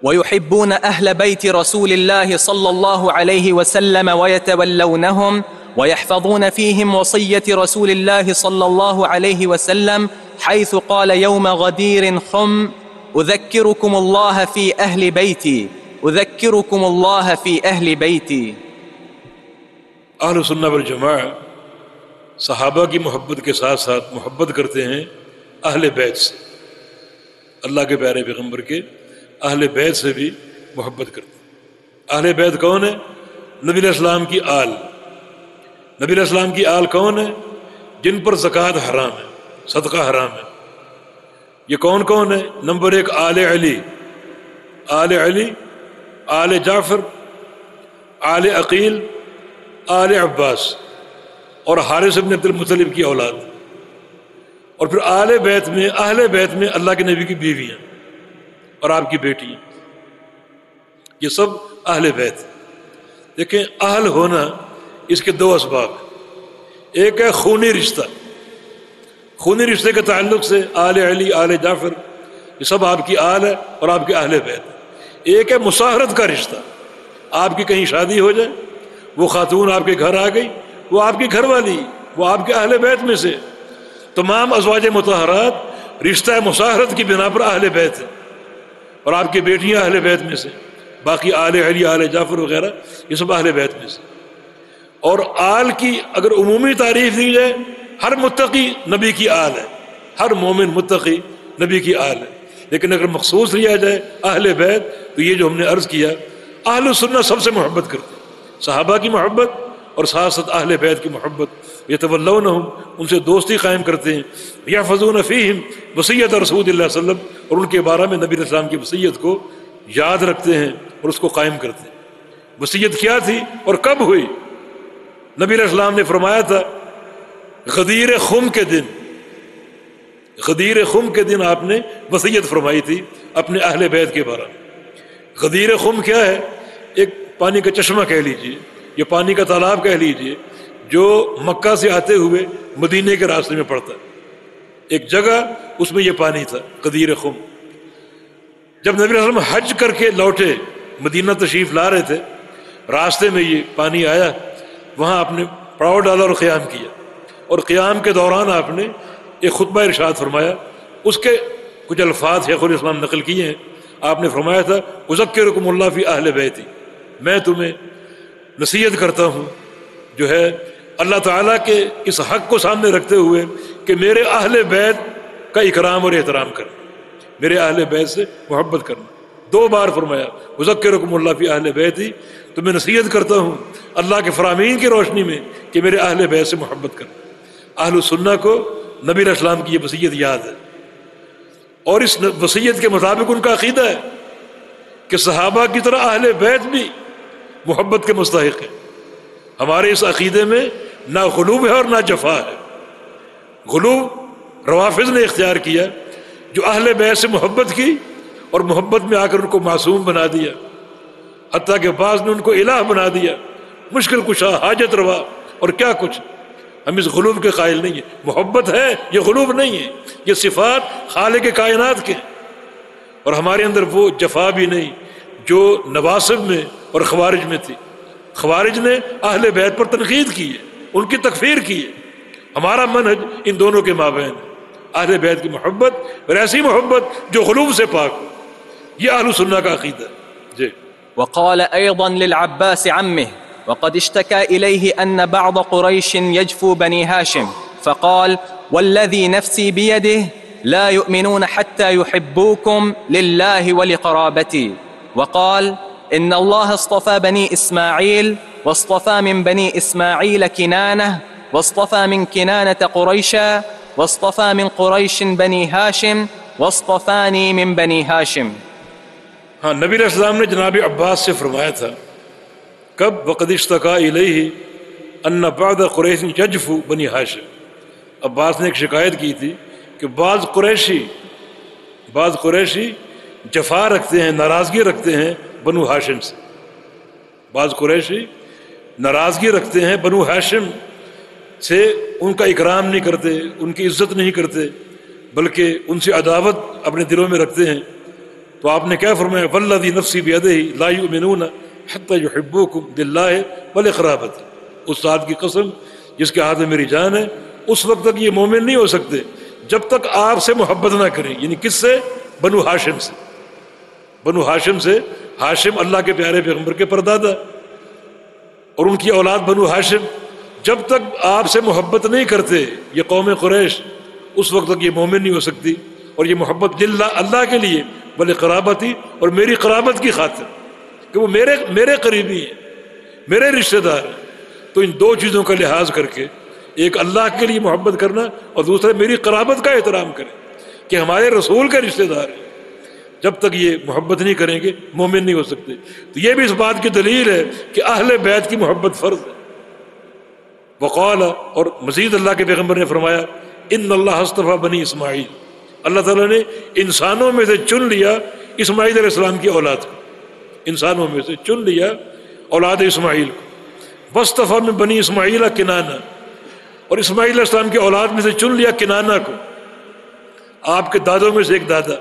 ويحبون أهل بيت رسول الله صلى الله عليه وسلم ويتولونهم ويحفظون فيهم وصية رسول الله صلى الله عليه وسلم، حيث قال يوم غدير خم: أذكركم الله في أهل بيتي، أذكركم الله في أهل بيتي۔ اہل سنہ والجماع صحابہ کی محبت کے ساتھ ساتھ محبت کرتے ہیں اہل بیت سے، اللہ کے پیارے پیغمبر کے اہل بیت سے بھی محبت کرتے ہیں۔ اہل بیت کون ہے؟ نبی علیہ السلام کی آل۔ نبی علیہ السلام کی آل کون ہے؟ جن پر زکوٰۃ حرام ہے، صدقہ حرام ہے۔ یہ کون کون ہے؟ نمبر 1 آل علی، آل علی، آل جعفر، آل عقیل، آل عباس اور حارث بن عبد المطلب کی اولاد۔ اور پھر آل بیت میں، اہل بیت میں اللہ کے نبی کی بیویاں اور آپ کی بیٹیاں، یہ سب اہل بیت۔ دیکھیں اہل ہونا اس کے 2 اسباب ہیں۔ ایک ہے خونی رشتہ، خونی رشتے کے تعلق سے آل علی، آل جعفر یہ سب آپ کی آل ہے اور آپ کے اہل بیت۔ ایک ہے مصاہرت کا رشتہ، آپ کی کہیں شادی ہو جائے، وہ خاتون آپ کے گھر آ گئی، وہ آپ کی گھر والی، وہ آپ کے اہل بیت میں سے۔ تمام ازواج مطہرات رشتہ مصاہرت کی بنا پر اہل بیت ہے، اور آپ کی بیٹیاں اہل بیت میں سے، باقی آل علی، آل جعفر وغیرہ یہ سب اہل بیت میں سے۔ اور آل کی اگر عمومی تعریف دی جائے، ہر متقی نبی کی آل ہے، ہر مومن متقی نبی کی آل ہے۔ لیکن اگر مخصوص لیا جائے اہل بیت تو یہ جو ہم نے عرض کیا، اہل سنہ سب سے محبت کرتے ہیں، صحابہ کی محبت اور ساتھ ساتھ اہل بیت کی محبت۔ یتولونہم، ان سے دوستی قائم کرتے ہیں۔ یحفظون فیہم وصیت رسول اللہ صلی اللہ علیہ وسلم، اور ان کے بارے میں نبی علیہ السلام کی وصیت کو یاد رکھتے ہیں اور اس کو قائم کرتے ہیں۔ وصیت کیا تھی اور کب ہوئی؟ نبی علیہ السلام نے فرمایا تھا غدیر خم کے دن، غدیر خم کے دن آپ نے وصیت فرمائی تھی اپنے اہل بیت کے بارے میں۔ غدیر خم کیا ہے؟ ایک پانی کا چشمہ کہہ لیجئے، یا پانی کا تالاب کہہ لیجئے، جو مکہ سے آتے ہوئے مدینے کے راستے میں پڑتا ہے، ایک جگہ اس میں یہ پانی تھا، غدیر خم۔ جب نبی علیہ السلام حج کر کے لوٹے، مدینہ تشریف لا رہے تھے، راستے میں یہ پانی آیا، وہاں آپ نے پڑاؤ ڈالا اور قیام کیا، اور قیام کے دوران آپ نے ایک خطبہ ارشاد فرمایا۔ اس کے کچھ الفاظ شیخ الاسلام نقل کیے ہیں۔ آپ نے فرمایا تھا اذکرکم اللہ فی اہل بیتی، میں تمہیں نصیحت کرتا ہوں جو ہے اللہ تعالیٰ کے اس حق کو سامنے رکھتے ہوئے کہ میرے اہل بیت کا اکرام اور احترام کرنا، میرے اہل بیت سے محبت کرنا۔ 2 بار فرمایا اذکرکم اللہ فی اہل بیتی، تو میں نصیحت کرتا ہوں اللہ کے فرامین کی روشنی میں کہ میرے اہل بیت سے محبت کرنا۔ اہل سنہ کو نبی علیہ السلام کی یہ وصیت یاد ہے، اور اس وصیت کے مطابق ان کا عقیدہ ہے کہ صحابہ کی طرح اہل بیت بھی محبت کے مستحق ہیں۔ ہمارے اس عقیدے میں نہ غلو ہے اور نہ جفا ہے۔ غلو روافض نے اختیار کیا، جو اہل بیت سے محبت کی اور محبت میں آ کر ان کو معصوم بنا دیا، حتیٰ کہ بعض نے ان کو الہ بنا دیا، مشکل کشا، حاجت روا اور کیا کچھ۔ ہم اس غلوب کے قائل نہیں ہیں۔ محبت ہے، یہ غلوب نہیں ہے، یہ صفات خالق کائنات کے ہیں۔ اور ہمارے اندر وہ جفا بھی نہیں جو نواصب میں اور خوارج میں تھی۔ خوارج نے اہل بیت پر تنقید کی ہے، ان کی تکفیر کی ہے۔ ہمارا منہج ان دونوں کے مابین ہے، اہل بیت کی محبت اور ایسی محبت جو غلوب سے پاک ہو۔ یہ اہل سنہ کا عقیدہ ہے۔ جی۔ وقال أيضا للعباس عمه وقد اشتكى إليه أن بعض قريش يجفو بني هاشم فقال والذي نفسي بيده لا يؤمنون حتى يحبوكم لله ولقرابتي، وقال إن الله اصطفى بني إسماعيل واصطفى من بني إسماعيل كنانة واصطفى من كنانة قريشا واصطفى من قريش بني هاشم واصطفاني من بني هاشم۔ ہاں، نبی علیہ السلام نے جناب عباس سے فرمایا تھا، کب؟ وقد اشتکا الیہ ان بعض قریش یجفو بنی ہاشم۔ عباس نے ایک شکایت کی تھی کہ بعض قریشی جفا رکھتے ہیں، ناراضگی رکھتے ہیں بنو ہاشم سے۔ بعض قریشی ناراضگی رکھتے ہیں بنو ہاشم سے، ان کا اکرام نہیں کرتے، ان کی عزت نہیں کرتے، بلکہ ان سے عداوت اپنے دلوں میں رکھتے ہیں۔ تو آپ نے کیا فرمایا؟ والذی نفسی بیدہ لا یؤمنون حتی یحبوکم باللہ ولقرابتی، اس ذات کی قسم جس کے ہاتھ میں میری جان ہے، اس وقت تک یہ مومن نہیں ہو سکتے جب تک آپ سے محبت نہ کریں۔ یعنی کس سے؟ بنو ہاشم سے۔ بنو ہاشم سے، ہاشم اللہ کے پیارے پیغمبر کے پردادا اور ان کی اولاد بنو ہاشم، جب تک آپ سے محبت نہیں کرتے یہ قوم قریش، اس وقت تک یہ مومن نہیں ہو سکتی۔ اور یہ محبت للہ، اللہ کے لیے، بل قرابتی، اور میری قرابت کی خاطر، کہ وہ میرے قریبی ہیں، میرے رشتہ دار ہیں۔ تو ان دو چیزوں کا لحاظ کر کے، ایک اللہ کے لیے محبت کرنا اور دوسرا میری قرابت کا احترام کریں کہ ہمارے رسول کے رشتہ دار ہیں، جب تک یہ محبت نہیں کریں گے مومن نہیں ہو سکتے۔ تو یہ بھی اس بات کی دلیل ہے کہ اہل بیت کی محبت فرض ہے۔ وقال، اور مزید اللہ کے پیغمبر نے فرمایا، ان اللہ اصطفیٰ بنی اسماعیل، اللہ تعالیٰ نے انسانوں میں سے چن لیا اسماعیل علیہ السلام کی اولاد کو، انسانوں میں سے چن لیا اولاد اسماعیل کو۔ واصطفیٰ من بنی اسماعیل کنانہ، اور اسماعیل علیہ السلام کی اولاد میں سے چن لیا کنانہ کو، آپ کے دادوں میں سے ایک دادا۔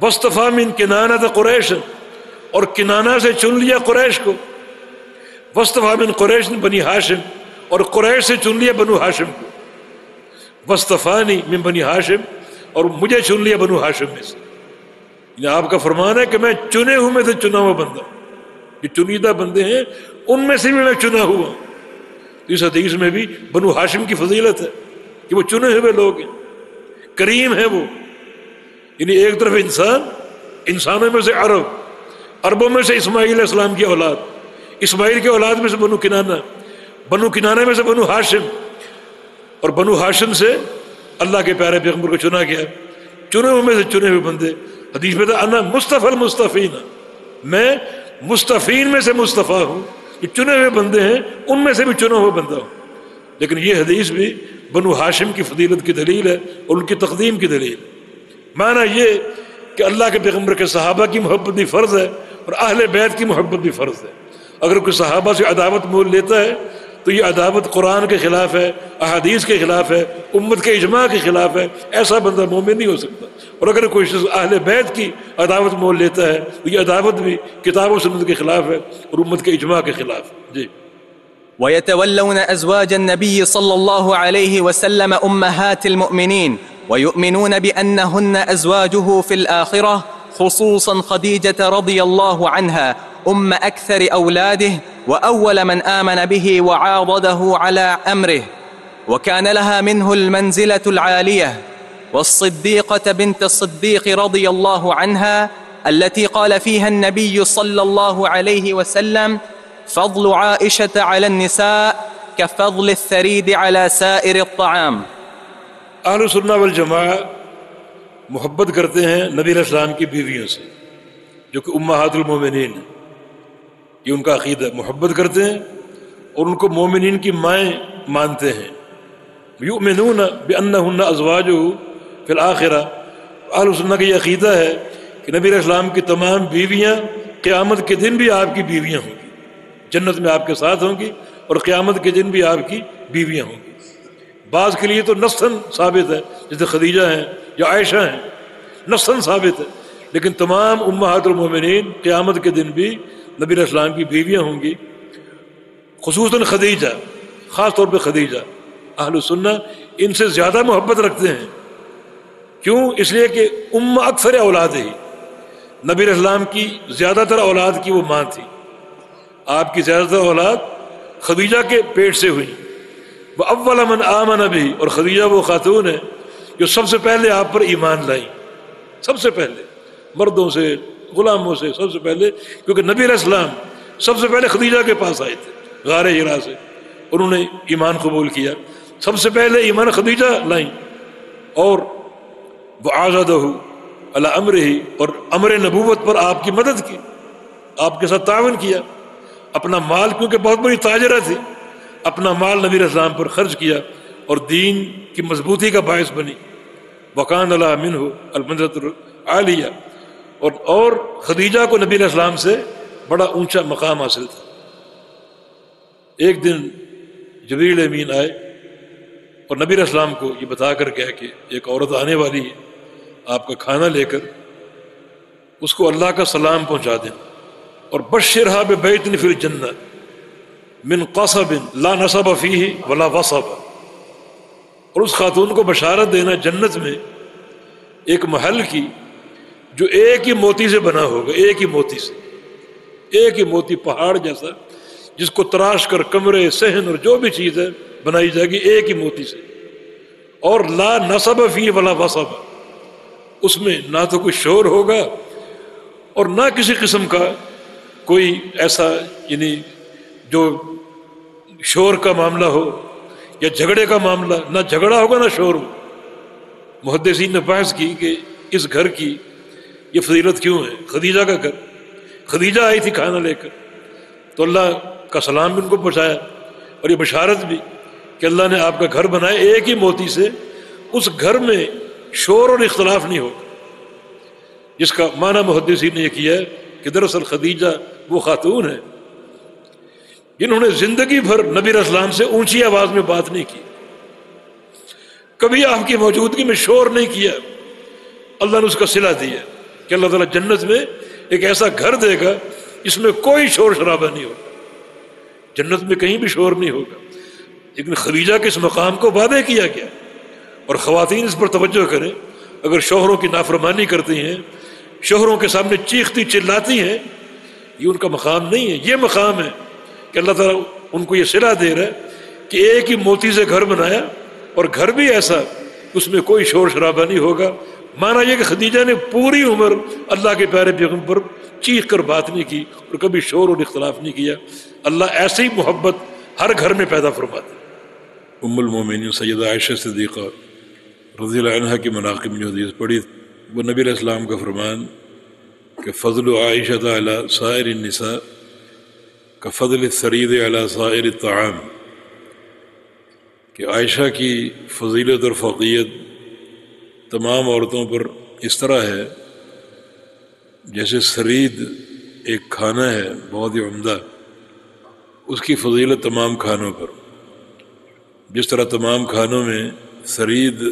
واصطفیٰ من کنانہ قریش، اور کنانہ سے چن لیا قریش کو۔ واصطفیٰ من قریش بنی ہاشم، اور قریش سے چن لیا بنو ہاشم کو۔ واصطفانی من بنی ہاشم، اور مجھے چن لیا بنو ہاشم میں سے۔ یعنی آپ کا فرمان ہے کہ میں چنے ہوئے میں سے چنا ہوا بندہ ہوں، جو چنیدہ بندے ہیں ان میں سے بھی میں چنا ہوا ہوں۔ اس حدیث میں بھی بنو ہاشم کی فضیلت ہے کہ وہ چنے ہوئے لوگ ہیں، کریم ہیں وہ۔ یعنی ایک طرف انسانوں میں سے عربوں میں سے اسماعیل علیہ السلام کی اولاد، اسماعیل کی اولاد میں سے بنو کنانہ میں سے بنو ہاشم، اور بنو ہاشم سے اللہ کے پیارے پیغمبر کو چنا گیا، چنے ہوئے میں سے چنے ہوئے بندے۔ حدیث میں تھا انا مصطفی المصطفین، میں مصطفین میں سے مصطفیٰ ہوں، جو چنے ہوئے بندے ہیں ان میں سے بھی چنا ہوا بندہ ہوں۔ لیکن یہ حدیث بھی بنو ہاشم کی فضیلت کی دلیل ہے اور ان کی تقدیم کی دلیل ہے۔ معنی یہ کہ اللہ کے پیغمبر کے صحابہ کی محبت بھی فرض ہے اور اہل بیت کی محبت بھی فرض ہے۔ اگر کوئی صحابہ سے عداوت مول لیتا ہے تو یہ عداوت قرآن کے خلاف ہے، احادیث کے خلاف ہے، امت کے اجماع کے خلاف ہے، ایسا بندہ مومن نہیں ہو سکتا۔ اور اگر کوئی شخص اہل بیت کی عداوت مول لیتا ہے تو یہ عداوت بھی کتاب و سنت کے خلاف ہے اور امت کے اجماع کے خلاف ہے۔ جی۔ ويتولون أزواج النبي صلى الله عليه وسلم أمهات المؤمنين ويؤمنون بأنهن أزواجه في الآخرة، خصوصا خديجة رضي الله عنها أكثر أولاده وأول من آمن به وعاضده على أمره، وكان لها منه المنزلة العالية. والصديقة بنت الصديق رضي الله عنها التي قال فيها النبي صلى الله عليه وسلم فضل عائشة على النساء كفضل الثريد على سائر الطعام۔ اہل سنہ والجماعہ محبت کرتے ہیں نبی علیہ السلام کی بیویوں سے جو کہ امہات المومنین ہیں، یہ ان کا عقیدہ، محبت کرتے ہیں اور ان کو مومنین کی مائیں مانتے ہیں۔ یؤمنون بأنہن ازواجہ فی الآخرہ، اہل سنہ کا یہ عقیدہ ہے کہ نبی علیہ السلام کی تمام بیویاں قیامت کے دن بھی آپ کی بیویاں ہوں گی، جنت میں آپ کے ساتھ ہوں گی اور قیامت کے دن بھی آپ کی بیویاں ہوں گی۔ بعض کے لیے تو نصاً ثابت ہے، جیسے خدیجہ ہیں یا عائشہ ہیں، نصاً ثابت ہے، لیکن تمام امہات المومنین قیامت کے دن بھی نبی علیہ السلام کی بیویاں ہوں گی، خصوصاً خدیجہ، خاص طور پہ خدیجہ۔ اہل سنہ ان سے زیادہ محبت رکھتے ہیں، کیوں؟ اس لیے کہ اکثر اولاد ہی، نبی علیہ السلام کی زیادہ تر اولاد کی وہ ماں تھی، آپ کی زیادہ تر اولاد خدیجہ کے پیٹ سے ہوئی۔ وہ اول من آمن بھی، اور خدیجہ وہ خاتون ہے جو سب سے پہلے آپ پر ایمان لائی، سب سے پہلے، مردوں سے غلاموں سے سب سے پہلے، کیونکہ نبی علیہ السلام سب سے پہلے خدیجہ کے پاس آئے تھے غار حرا سے، انہوں نے ایمان قبول کیا، سب سے پہلے ایمان خدیجہ لائیں، اور وعاضدہ علی امرہ، اور امر نبوت پر آپ کی مدد کی، آپ کے ساتھ تعاون کیا، اپنا مال، کیونکہ بہت بڑی تاجرہ تھی، اپنا مال نبی علیہ السلام پر خرچ کیا اور دین کی مضبوطی کا باعث بنی۔ وکان لہا منہ المنزلۃ العالیہ، اور خدیجہ کو نبی علیہ السلام سے بڑا اونچا مقام حاصل تھا۔ ایک دن جبریل امین آئے اور نبی علیہ السلام کو یہ بتا کر گیا کہ ایک عورت آنے والی ہے آپ کا کھانا لے کر، اس کو اللہ کا سلام پہنچا دیں. اور بشرھا ببیت فی الجنہ من قصب لا نصب فیہ ولا وصب، اور اس خاتون کو بشارت دینا جنت میں ایک محل کی جو ایک ہی موتی سے بنا ہوگا، ایک ہی موتی سے، ایک ہی موتی پہاڑ جیسا جس کو تراش کر کمرے صحن اور جو بھی چیز ہے بنائی جائے گی ایک ہی موتی سے. اور لا نصب فیہ ولا وصب، اس میں نہ تو کوئی شور ہوگا اور نہ کسی قسم کا کوئی ایسا یعنی جو شور کا معاملہ ہو یا جھگڑے کا معاملہ، نہ جھگڑا ہوگا نہ شور ہو. محدثین نے بحث کی کہ اس گھر کی یہ فضیلت کیوں ہے. خدیجہ کا گھر، خدیجہ آئی تھی کھانا لے کر، تو اللہ کا سلام بھی ان کو پہنچایا اور یہ بشارت بھی کہ اللہ نے آپ کا گھر بنایا ایک ہی موتی سے، اس گھر میں شور اور اختلاف نہیں ہوگا. جس کا معنی محدثین نے یہ کیا ہے کہ دراصل خدیجہ وہ خاتون ہے جنہوں نے زندگی بھر نبی علیہ السلام سے اونچی آواز میں بات نہیں کی، کبھی آپ کی موجودگی میں شور نہیں کیا. اللہ نے اس کا صلہ دیا کہ اللہ تعالیٰ جنت میں ایک ایسا گھر دے گا جس میں کوئی شور شرابہ نہیں ہوگا، جنت میں کہیں بھی شور نہیں ہوگا. لیکن خدیجہ کے اس مقام کو وعدے کیا گیا. اور خواتین اس پر توجہ کریں، اگر شوہروں کی نافرمانی کرتی ہیں، شوہروں کے سامنے چیختی چلاتی ہیں، یہ ان کا مقام نہیں ہے. یہ مقام ہے کہ اللہ تعالیٰ ان کو یہ صلہ دے رہا ہے کہ ایک ہی موتی سے گھر بنایا اور گھر بھی ایسا اس میں کوئی شور شرابہ نہیں ہوگا. مانا یہ کہ خدیجہ نے پوری عمر اللہ کے پیارے پیغمبر پر چیخ کر بات نہیں کی اور کبھی شور اور اختلاف نہیں کیا. اللہ ایسی محبت ہر گھر میں پیدا فرماتا. ام المومنین سیدہ عائشہ صدیقہ رضی اللہ عنہا کی مناقب میں حدیث پڑھی، وہ نبی علیہ السلام کا فرمان کہ فضل عائشہ علی سائر النساء کفضل الثرید علی سائر الطعام، کہ عائشہ کی فضیلت اور فوقیت تمام عورتوں پر اس طرح ہے جیسے سرید ایک کھانا ہے بہت ہی عمدہ، اس کی فضیلت تمام کھانوں پر. جس طرح تمام کھانوں میں سرید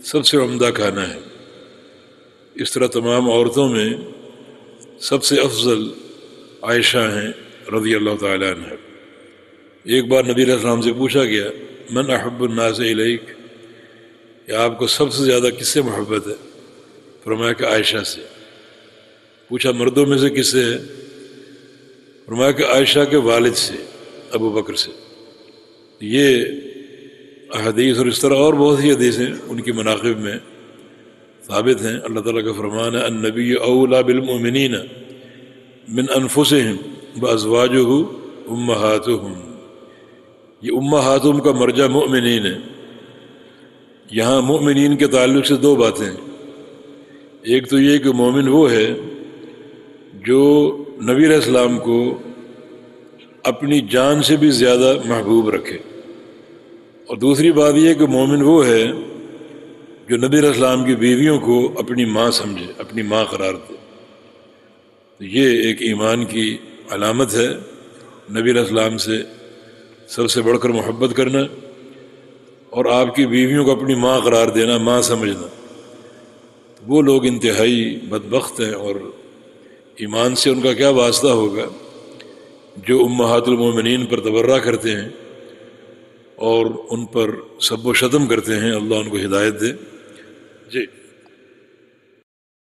سب سے عمدہ کھانا ہے، اس طرح تمام عورتوں میں سب سے افضل عائشہ ہیں رضی اللہ تعالیٰ عنہ. ایک بار نبی علیہ السلام سے پوچھا گیا من احب الناس الیک، کہ آپ کو سب سے زیادہ کس سے محبت ہے؟ فرمایا کہ عائشہ سے. پوچھا مردوں میں سے کس سے ہے؟ فرمایا کہ عائشہ کے والد سے، ابو بکر سے. یہ احادیث اور اس طرح اور بہت سی حدیثیں ان کی مناقب میں ثابت ہیں. اللہ تعالیٰ کا فرمان ہے النبی اولیٰ بالمؤمنین من انفسہم وازواجہ امہاتہم. یہ امہاتہم کا مرجع مؤمنین ہے. یہاں مؤمنین کے تعلق سے دو باتیں ہیں. ایک تو یہ کہ مومن وہ ہے جو نبی علیہ السلام کو اپنی جان سے بھی زیادہ محبوب رکھے، اور دوسری بات یہ کہ مومن وہ ہے جو نبی علیہ السلام کی بیویوں کو اپنی ماں سمجھے، اپنی ماں قرار دے. یہ ایک ایمان کی علامت ہے، نبی علیہ السلام سے سب سے بڑھ کر محبت کرنا اور آپ کی بیویوں کو اپنی ماں قرار دینا، ماں سمجھنا. وہ لوگ انتہائی بدبخت ہیں، اور ایمان سے ان کا کیا واسطہ ہوگا جو امہات المومنین پر تبرہ کرتے ہیں اور ان پر سب و شتم کرتے ہیں. اللہ ان کو ہدایت دے. جی